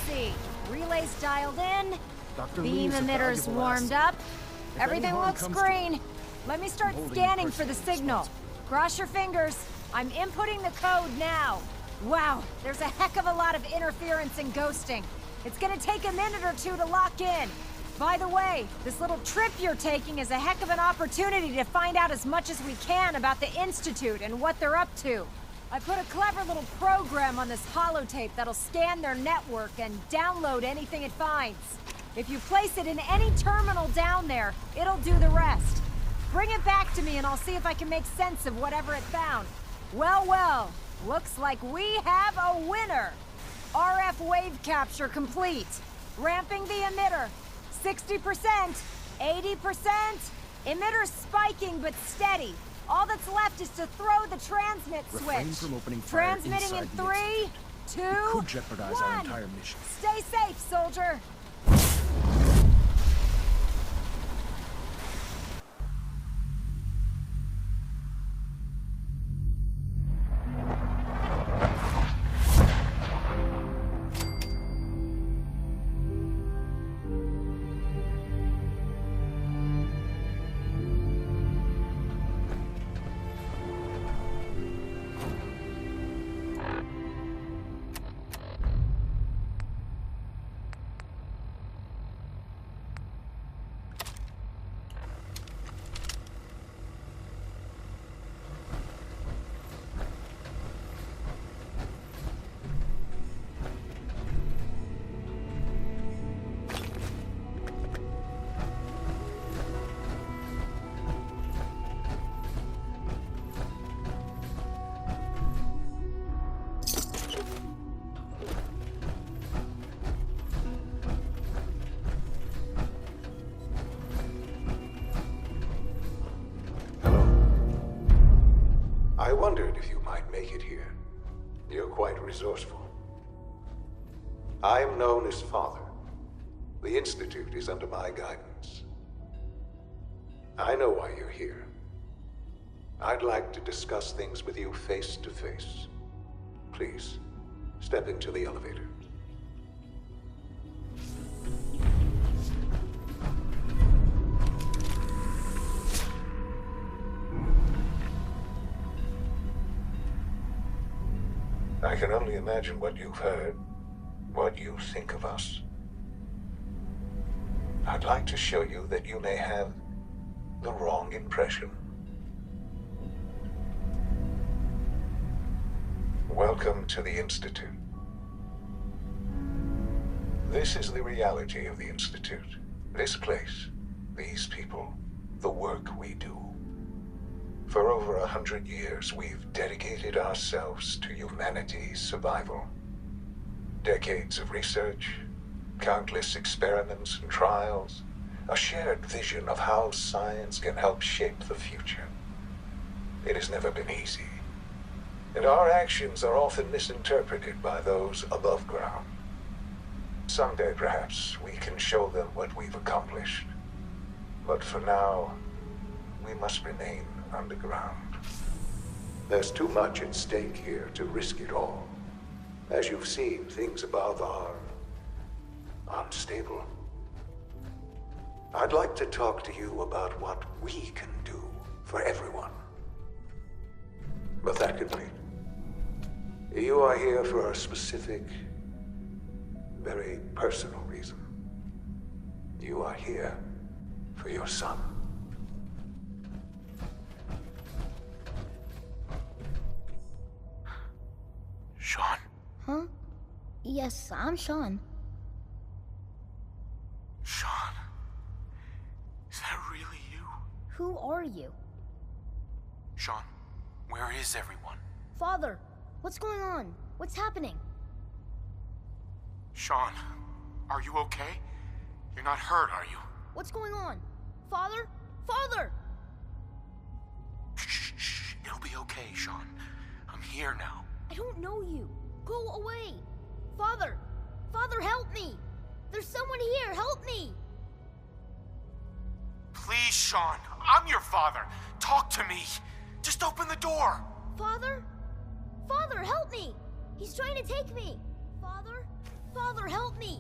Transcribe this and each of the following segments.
see. Relays dialed in. Dr. Beam Lee is a emitters valuable warmed asset. up. If Everything any harm looks comes green. Let me start holding scanning you for the personally signal. Cross your fingers. I'm inputting the code now. Wow, there's a heck of a lot of interference and ghosting. It's gonna take a minute or two to lock in. By the way, this little trip you're taking is a heck of an opportunity to find out as much as we can about the Institute and what they're up to. I put a clever little program on this holotape that'll scan their network and download anything it finds. If you place it in any terminal down there, it'll do the rest. Bring it back to me and I'll see if I can make sense of whatever it found. Well, well, looks like we have a winner. RF wave capture complete. Ramping the emitter. 60%, 80%. Emitter spiking but steady. All that's left is to throw the transmit Refrain switch. from opening fire Transmitting in inside the 3, 2, It could jeopardize our 1. entire mission. Stay safe, soldier. I wondered if you might make it here. You're quite resourceful. I am known as Father. The Institute is under my guidance. I know why you're here. I'd like to discuss things with you face to face. Please, step into the elevator. I can only imagine what you've heard, what you think of us. I'd like to show you that you may have the wrong impression. Welcome to the Institute. This is the reality of the Institute. This place, these people, the work we do. For over 100 years, we've dedicated ourselves to humanity's survival. Decades of research, countless experiments and trials, a shared vision of how science can help shape the future. It has never been easy, and our actions are often misinterpreted by those above ground. Someday, perhaps, we can show them what we've accomplished. But for now, we must remain underground. There's too much at stake here to risk it all. As you've seen, things above are unstable. I'd like to talk to you about what we can do for everyone. But that can wait. You are here for a specific, very personal reason. You are here for your son. Sean? Huh? Yes, I'm Sean. Sean? Is that really you? Who are you? Sean, where is everyone? Father, what's going on? What's happening? Sean, are you okay? You're not hurt, are you? What's going on? Father? Father! Shh. It'll be okay, Sean. I'm here now. I don't know you. Go away. Father! Father, help me! There's someone here, help me! Please, Sean. I'm your father. Talk to me. Just open the door. Father? Father, help me! He's trying to take me! Father? Father, help me!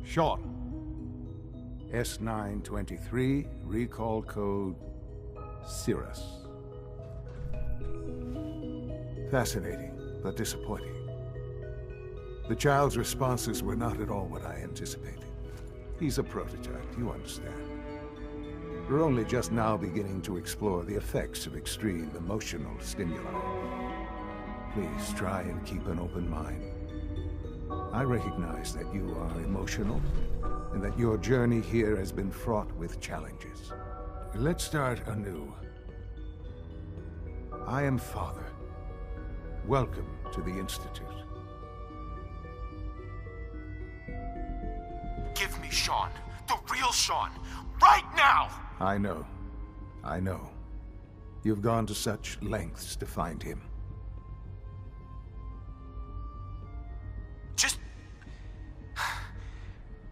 Sean. S923, recall code Cirrus. Fascinating, but disappointing. The child's responses were not at all what I anticipated. He's a prototype, you understand. We're only just now beginning to explore the effects of extreme emotional stimuli. Please try and keep an open mind. I recognize that you are emotional, and that your journey here has been fraught with challenges. Let's start anew. I am Father. Welcome to the Institute. Give me Sean. The real Sean. Right now! I know. I know. You've gone to such lengths to find him. Just...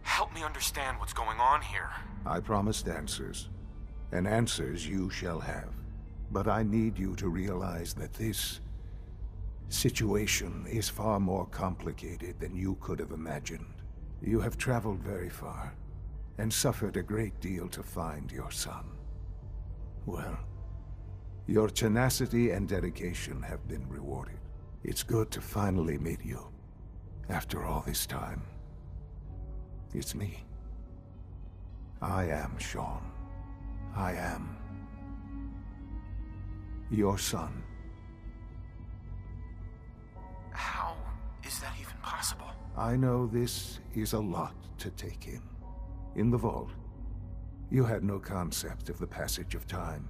help me understand what's going on here. I promised answers, and answers you shall have. But I need you to realize that this situation is far more complicated than you could have imagined. You have traveled very far, and suffered a great deal to find your son. Well, your tenacity and dedication have been rewarded. It's good to finally meet you, after all this time. It's me. I am Sean. I am your son. How is that even possible? I know this is a lot to take in. In the vault, you had no concept of the passage of time.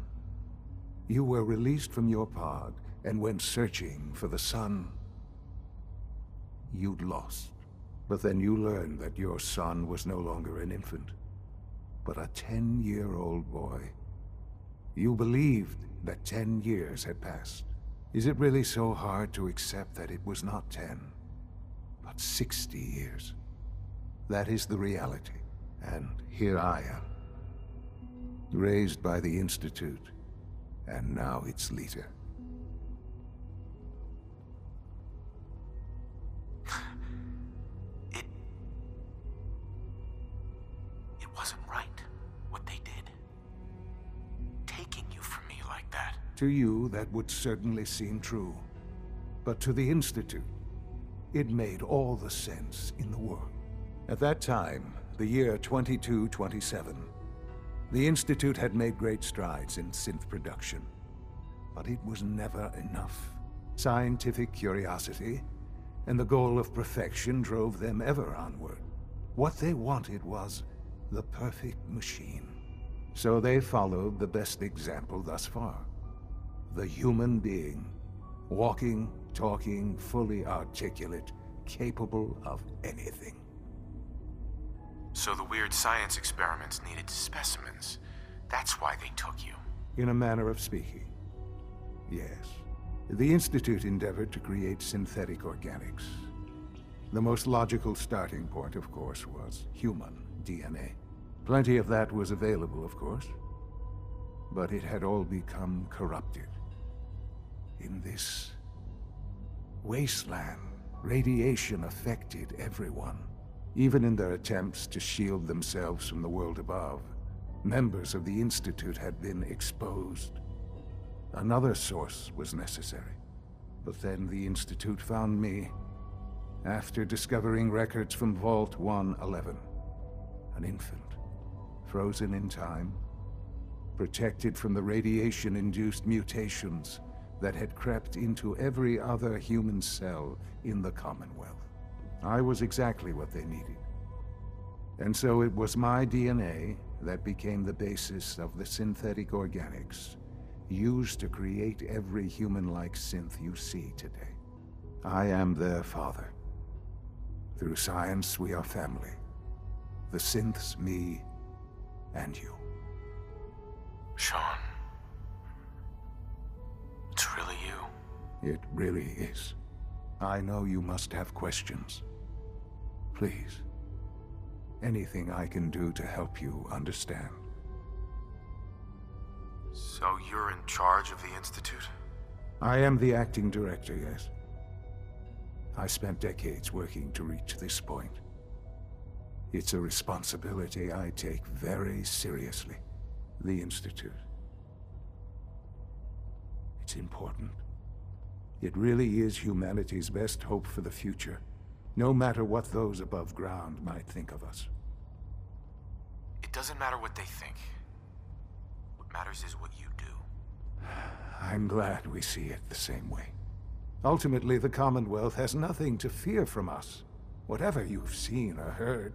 You were released from your pod and went searching for the sun you'd lost. But then you learned that your son was no longer an infant, but a 10-year-old boy. You believed that 10 years had passed. Is it really so hard to accept that it was not 10, but 60 years? That is the reality. And here I am, raised by the Institute, and now its leader. It wasn't right, what they did. Taking you from me like that. To you, that would certainly seem true. But to the Institute, it made all the sense in the world. At that time, the year 2227, the Institute had made great strides in synth production. But it was never enough. Scientific curiosity and the goal of perfection drove them ever onward. What they wanted was the perfect machine. So they followed the best example thus far. The human being. Walking, talking, fully articulate, capable of anything. So the weird science experiments needed specimens. That's why they took you. In a manner of speaking. Yes. The Institute endeavored to create synthetic organics. The most logical starting point, of course, was human DNA. Plenty of that was available, of course. But it had all become corrupted. In this wasteland, radiation affected everyone. Even in their attempts to shield themselves from the world above, members of the Institute had been exposed. Another source was necessary. But then the Institute found me, after discovering records from Vault 111. An infant, frozen in time, protected from the radiation-induced mutations that had crept into every other human cell in the Commonwealth. I was exactly what they needed. And so it was my DNA that became the basis of the synthetic organics used to create every human-like synth you see today. I am their father. Through science, we are family. The synths, me, and you. Sean. It's really you. It really is. I know you must have questions. Please. Anything I can do to help you understand. So you're in charge of the Institute? I am the acting director, yes. I spent decades working to reach this point. It's a responsibility I take very seriously. The Institute. It's important. It really is humanity's best hope for the future, no matter what those above ground might think of us. It doesn't matter what they think. What matters is what you do. I'm glad we see it the same way. Ultimately, the Commonwealth has nothing to fear from us. Whatever you've seen or heard,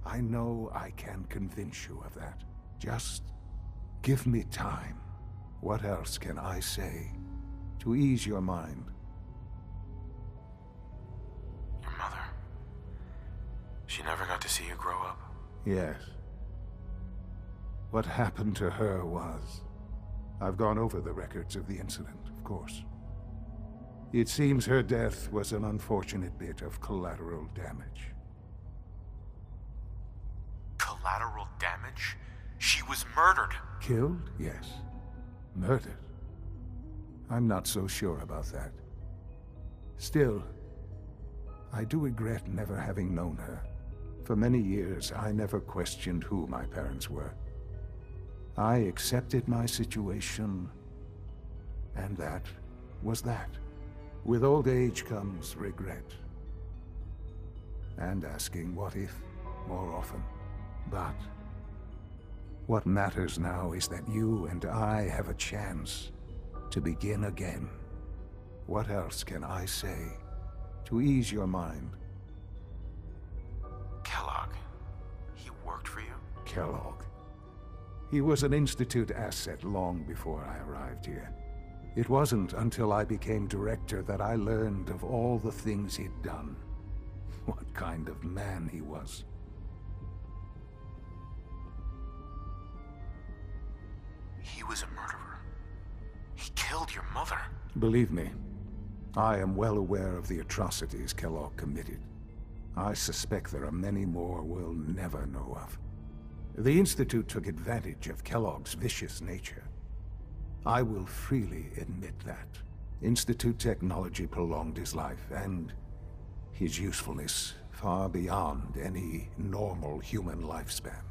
I know I can convince you of that. Just give me time. What else can I say to ease your mind? Your mother. She never got to see you grow up? Yes. What happened to her was... I've gone over the records of the incident, of course. It seems her death was an unfortunate bit of collateral damage. Collateral damage? She was murdered! Killed? Yes. Murdered? I'm not so sure about that. Still, I do regret never having known her. For many years, I never questioned who my parents were. I accepted my situation, and that was that. With old age comes regret. And asking what if more often. But what matters now is that you and I have a chance to begin again. What else can I say to ease your mind? Kellogg. He worked for you? Kellogg. He was an Institute asset long before I arrived here. It wasn't until I became director that I learned of all the things he'd done. What kind of man he was. He was a murderer. He killed your mother. Believe me, I am well aware of the atrocities Kellogg committed. I suspect there are many more we'll never know of. The Institute took advantage of Kellogg's vicious nature. I will freely admit that. Institute technology prolonged his life, and his usefulness far beyond any normal human lifespan.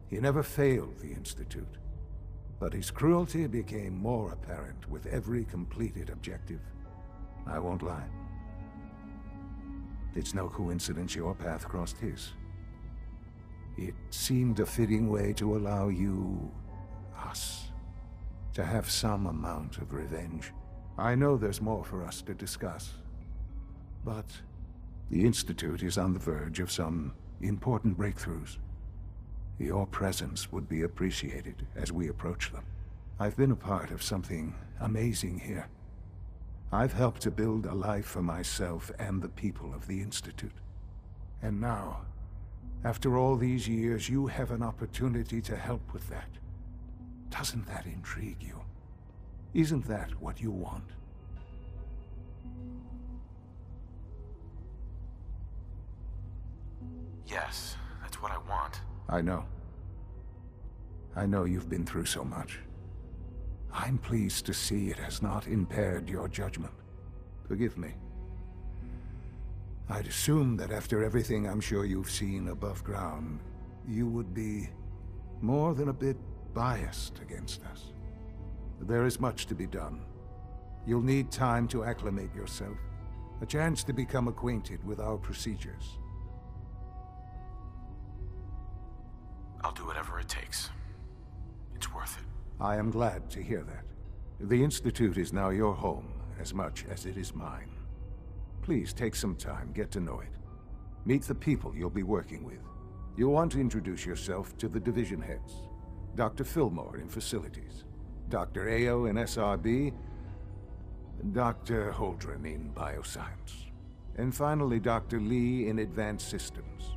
He never failed the Institute, but his cruelty became more apparent with every completed objective. I won't lie. It's no coincidence your path crossed his. It seemed a fitting way to allow you, us, to have some amount of revenge. I know there's more for us to discuss, but the Institute is on the verge of some important breakthroughs. Your presence would be appreciated as we approach them. I've been a part of something amazing here. I've helped to build a life for myself and the people of the Institute. And now, after all these years, you have an opportunity to help with that. Doesn't that intrigue you? Isn't that what you want? Yes, that's what I want. I know. I know you've been through so much. I'm pleased to see it has not impaired your judgment. Forgive me. I'd assume that after everything I'm sure you've seen above ground, you would be more than a bit biased against us. There is much to be done. You'll need time to acclimate yourself, a chance to become acquainted with our procedures. I'll do whatever it takes. It's worth it. I am glad to hear that. The Institute is now your home as much as it is mine. Please take some time, get to know it. Meet the people you'll be working with. You'll want to introduce yourself to the division heads. Dr. Fillmore in Facilities, Dr. Ayo in SRB, Dr. Holdren in Bioscience, and finally Dr. Lee in Advanced Systems.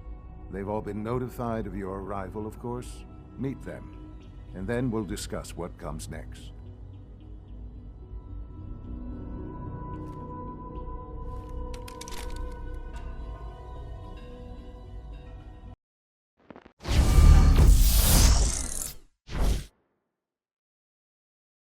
They've all been notified of your arrival, of course. Meet them, and then we'll discuss what comes next.